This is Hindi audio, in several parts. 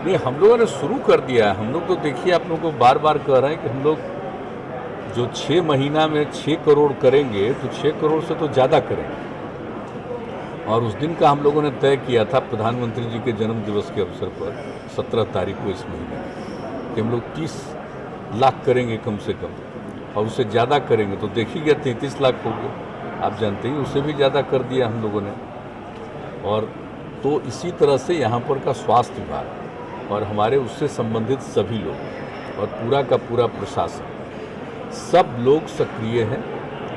नहीं, हम लोगों ने शुरू कर दिया है। हम लोग तो देखिए, आप लोगों को बार बार कह रहे हैं कि हम लोग जो 6 महीना में 6 करोड़ करेंगे तो 6 करोड़ से तो ज़्यादा करेंगे। और उस दिन का हम लोगों ने तय किया था प्रधानमंत्री जी के जन्म दिवस के अवसर पर 17 तारीख को इस महीने कि हम लोग 30 लाख करेंगे कम से कम, और उससे ज़्यादा करेंगे। तो देखिए 33 लाख हो गए, आप जानते ही, उससे भी ज़्यादा कर दिया हम लोगों ने। और तो इसी तरह से यहाँ पर का स्वास्थ्य विभाग और हमारे उससे संबंधित सभी लोग और पूरा का पूरा प्रशासन, सब लोग सक्रिय हैं।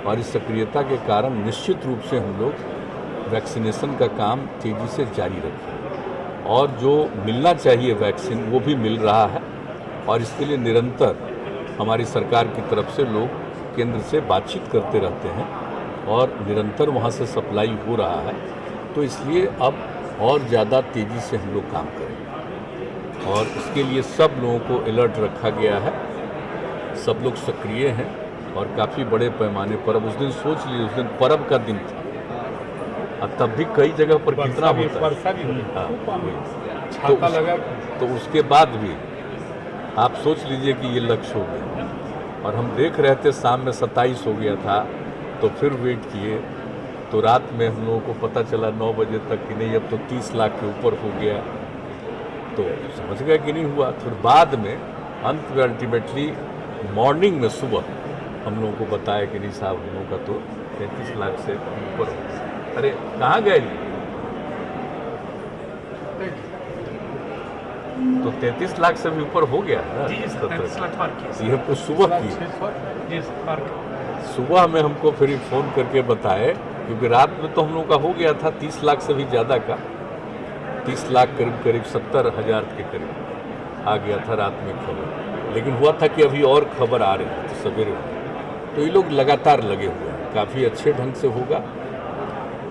और इस सक्रियता के कारण निश्चित रूप से हम लोग वैक्सीनेशन का काम तेज़ी से जारी रखें, और जो मिलना चाहिए वैक्सीन वो भी मिल रहा है। और इसके लिए निरंतर हमारी सरकार की तरफ से लोग केंद्र से बातचीत करते रहते हैं और निरंतर वहाँ से सप्लाई हो रहा है। तो इसलिए अब और ज़्यादा तेज़ी से हम लोग काम करेंगे, और इसके लिए सब लोगों को अलर्ट रखा गया है। सब लोग सक्रिय हैं और काफ़ी बड़े पैमाने पर। अब उस दिन सोच लीजिए, उस दिन पर्व का दिन था, और तब भी कई जगह पर कितना होता है, छाता लगा। तो उसके बाद भी आप सोच लीजिए कि ये लक्ष्य हो गया। और हम देख रहे थे शाम में 27 हो गया था, तो फिर वेट किए, तो रात में हम लोगों को पता चला 9 बजे तक कि नहीं, अब तो 30 लाख के ऊपर हो गया। तो समझ गया कि नहीं हुआ। फिर बाद में अंत में अल्टीमेटली मॉर्निंग में सुबह हम लोगों को बताया कि नहीं साहब, हम लोगों का तो 33 लाख से ऊपर हो गया। अरे कहाँ गए जी? तो 33 लाख से भी ऊपर हो गया है ना। ये हमको सुबह की, सुबह में हमको फिर फ़ोन करके बताए, क्योंकि रात में तो हम लोग का हो गया था 30 लाख से भी ज़्यादा का, 30 लाख करीब 70,000 के करीब आ गया था रात में खबर। लेकिन हुआ था कि अभी और खबर आ रही है, तो सवेरे। तो ये लोग लगातार लगे हुए हैं, काफ़ी अच्छे ढंग से होगा।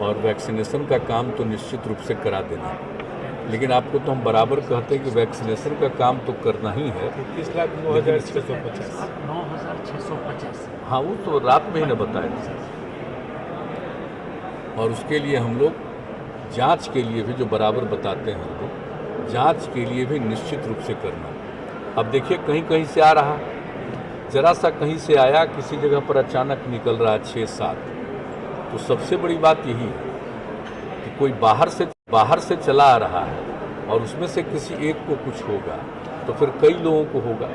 और वैक्सीनेशन का काम तो निश्चित रूप से करा देना है। लेकिन आपको तो हम बराबर कहते हैं कि वैक्सीनेशन का काम तो करना ही है। 30 लाख 9,650। हाँ, वो तो रात में ही न बताया था। और उसके लिए हम लोग जांच के लिए भी, जो बराबर बताते हैं हमको, जांच के लिए भी निश्चित रूप से करना। अब देखिए, कहीं कहीं से आ रहा, जरा सा कहीं से आया, किसी जगह पर अचानक निकल रहा है 6-7। तो सबसे बड़ी बात यही है कि कोई बाहर से चला आ रहा है और उसमें से किसी एक को कुछ होगा तो फिर कई लोगों को होगा।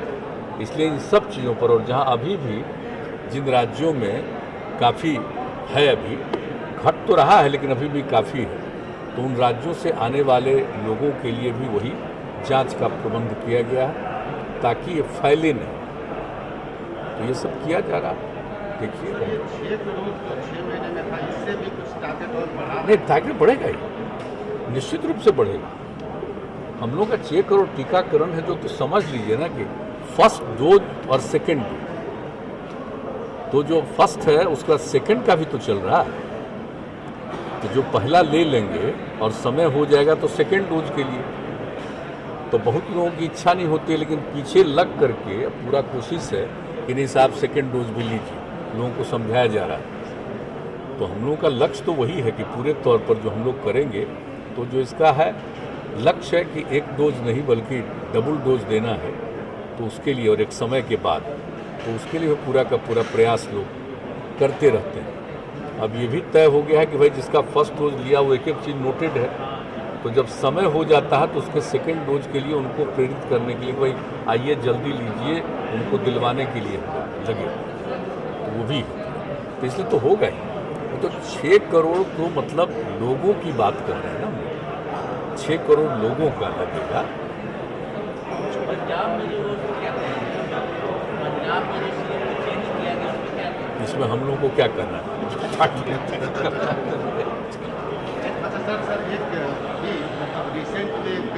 इसलिए इन सब चीज़ों पर, और जहां अभी भी जिन राज्यों में काफ़ी है, अभी घट तो रहा है लेकिन अभी भी काफ़ी है, तो उन राज्यों से आने वाले लोगों के लिए भी वही जांच का प्रबंध किया गया है ताकि ये फैले नहीं। तो ये सब किया जा रहा है। देखिए, 6 करोड़ तो 6 महीने में था, इससे भी कुछ टारगेट और बढ़ा। नहीं, टारगेट बढ़ेगा ही, निश्चित रूप से बढ़ेगा। हम लोग का 6 करोड़ टीकाकरण है, जो तो समझ लीजिए ना कि फर्स्ट डोज और सेकेंड डोज। तो जो फर्स्ट है उसका सेकेंड का भी तो चल रहा है। तो जो पहला ले लेंगे और समय हो जाएगा तो सेकेंड डोज के लिए। तो बहुत लोगों की इच्छा नहीं होती है, लेकिन पीछे लग करके पूरा कोशिश है कि नहीं साहब, सेकेंड डोज भी लीजिए, लोगों को समझाया जा रहा है। तो हम लोगों का लक्ष्य तो वही है कि पूरे तौर पर जो हम लोग करेंगे, तो जो इसका है लक्ष्य है कि एक डोज नहीं बल्कि डबल डोज देना है। तो उसके लिए, और एक समय के बाद, तो उसके लिए पूरा का पूरा प्रयास लोग करते रहते हैं। अब ये भी तय हो गया है कि भाई जिसका फर्स्ट डोज लिया वो एक एक चीज़ नोटेड है। तो जब समय हो जाता है तो उसके सेकेंड डोज के लिए उनको प्रेरित करने के लिए भाई आइए जल्दी लीजिए, उनको दिलवाने के लिए लगे, तो वो भी। तो इसलिए तो होगा ही। तो 6 करोड़ तो मतलब लोगों की बात कर रहे हैं ना, 6 करोड़ लोगों का लगेगा। इसमें हम लोगों को क्या करना है? अच्छा सर, एक भी मतलब रिसेंटली एक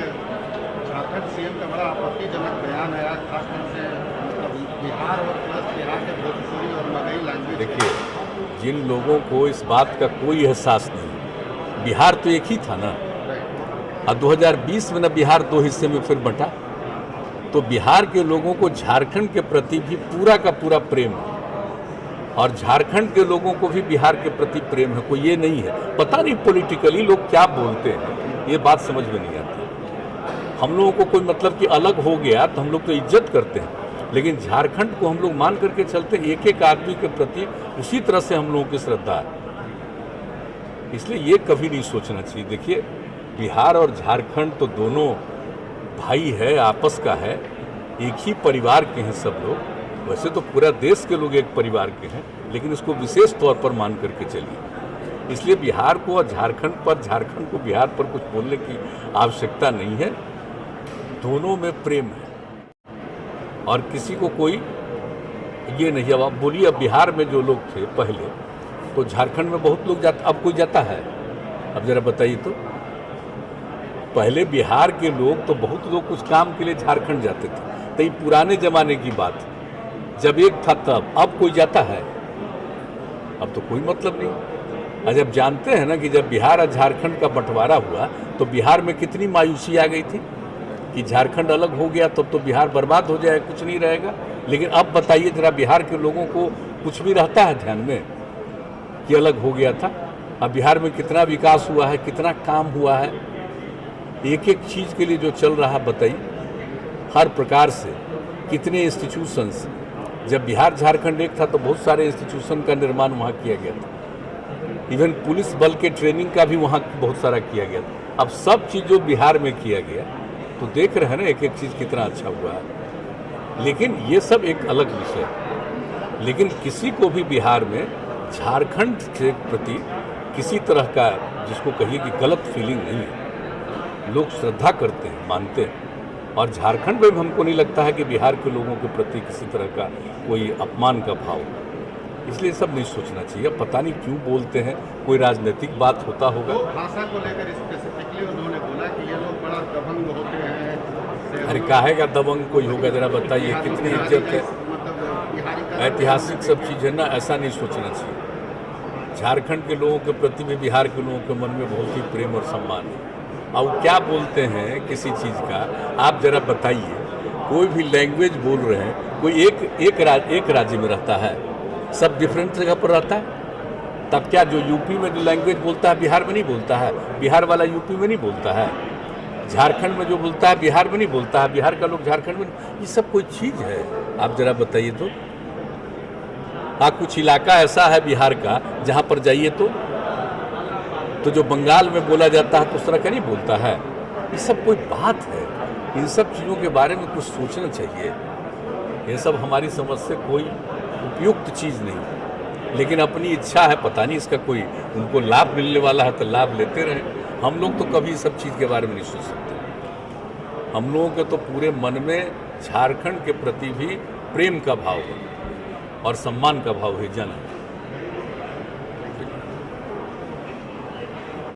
झारखंड सीएम का बड़ा आपत्तिजनक बयान आया, खासतौर से मतलब बिहार और प्लस बिहार के भोजपुरी और मगही लैंग्वेज। देखिए, जिन लोगों को इस बात का कोई एहसास नहीं, बिहार तो एक ही था ना, और 2020 में ना बिहार 2 हिस्से में फिर बंटा। तो बिहार के लोगों को झारखंड के प्रति भी पूरा का पूरा प्रेम है, और झारखंड के लोगों को भी बिहार के प्रति प्रेम है। कोई ये नहीं है, पता नहीं पॉलिटिकली लोग क्या बोलते हैं, ये बात समझ में नहीं आती। हम लोगों को कोई मतलब कि अलग हो गया तो हम लोग तो इज्जत करते हैं, लेकिन झारखंड को हम लोग मान करके चलते हैं, एक एक आदमी के प्रति उसी तरह से हम लोगों की श्रद्धा है। इसलिए ये कभी नहीं सोचना चाहिए। देखिए, बिहार और झारखंड तो दोनों भाई है, आपस का है, एक ही परिवार के हैं सब लोग। वैसे तो पूरा देश के लोग एक परिवार के हैं, लेकिन इसको विशेष तौर पर मान करके चलिए। इसलिए बिहार को और झारखंड पर, झारखंड को बिहार पर कुछ बोलने की आवश्यकता नहीं है। दोनों में प्रेम है और किसी को कोई ये नहीं। अब आप बोलिए, अब बिहार में जो लोग थे पहले, तो झारखंड में बहुत लोग जाते, अब कोई जाता है? अब जरा बताइए तो। पहले बिहार के लोग तो बहुत लोग कुछ काम के लिए झारखंड जाते थे, तो ये पुराने जमाने की बात है, जब एक था तब। अब कोई जाता है? अब तो कोई मतलब नहीं। और जब जानते हैं ना कि जब बिहार और झारखंड का बंटवारा हुआ तो बिहार में कितनी मायूसी आ गई थी कि झारखंड अलग हो गया तब तो बिहार बर्बाद हो जाएगा, कुछ नहीं रहेगा। लेकिन अब बताइए जरा, बिहार के लोगों को कुछ भी रहता है ध्यान में कि अलग हो गया था? अब बिहार में कितना विकास हुआ है, कितना काम हुआ है, एक एक चीज़ के लिए जो चल रहा है बताइए, हर प्रकार से कितने इंस्टीट्यूशंस। जब बिहार झारखंड एक था तो बहुत सारे इंस्टीट्यूशन का निर्माण वहाँ किया गया था, इवन पुलिस बल के ट्रेनिंग का भी वहाँ बहुत सारा किया गया था। अब सब चीज़ जो बिहार में किया गया तो देख रहे हैं ना एक एक चीज़ कितना अच्छा हुआ है। लेकिन ये सब एक अलग विषय है। लेकिन किसी को भी बिहार में झारखंड के प्रति किसी तरह का, जिसको कहिए कि गलत फीलिंग नहीं है। लोग श्रद्धा करते हैं, मानते हैं, और झारखंड में भी हमको नहीं लगता है कि बिहार के लोगों के प्रति किसी तरह का कोई अपमान का भाव। इसलिए सब नहीं सोचना चाहिए। अब पता नहीं क्यों बोलते हैं, कोई राजनीतिक बात होता होगा। तो भाषा को लेकर स्पेसिफिकली उन्होंने बोला कि ये लोग बड़ा दबंग होते हैं। अरे काहे का दबंग कोई होगा, जरा बताइए, कितनी इज्जत है, ऐतिहासिक सब चीज़ है ना, ऐसा नहीं सोचना चाहिए। झारखंड के लोगों के प्रति भी बिहार के लोगों के मन में बहुत ही प्रेम और सम्मान है। अब क्या बोलते हैं किसी चीज़ का, आप जरा बताइए। कोई भी लैंग्वेज बोल रहे हैं, कोई एक राज्य में रहता है, सब डिफरेंट जगह पर रहता है। तब क्या जो यूपी में जो लैंग्वेज बोलता है बिहार में नहीं बोलता है, बिहार वाला यूपी में नहीं बोलता है, झारखंड में जो बोलता है बिहार में नहीं बोलता है, बिहार का लोग झारखंड में, ये सब कोई चीज़ है? आप जरा बताइए तो। हाँ, कुछ इलाका ऐसा है बिहार का जहाँ पर जाइए तो जो बंगाल में बोला जाता है तो उस तरह का नहीं बोलता है। ये सब कोई बात है? इन सब चीज़ों के बारे में कुछ सोचना चाहिए। ये सब हमारी समझ से कोई उपयुक्त चीज़ नहीं, लेकिन अपनी इच्छा है, पता नहीं इसका कोई उनको लाभ मिलने वाला है तो लाभ लेते रहें। हम लोग तो कभी सब चीज़ के बारे में नहीं सोच सकते। हम लोगों के तो पूरे मन में झारखंड के प्रति भी प्रेम का भाव है और सम्मान का भाव है, जन।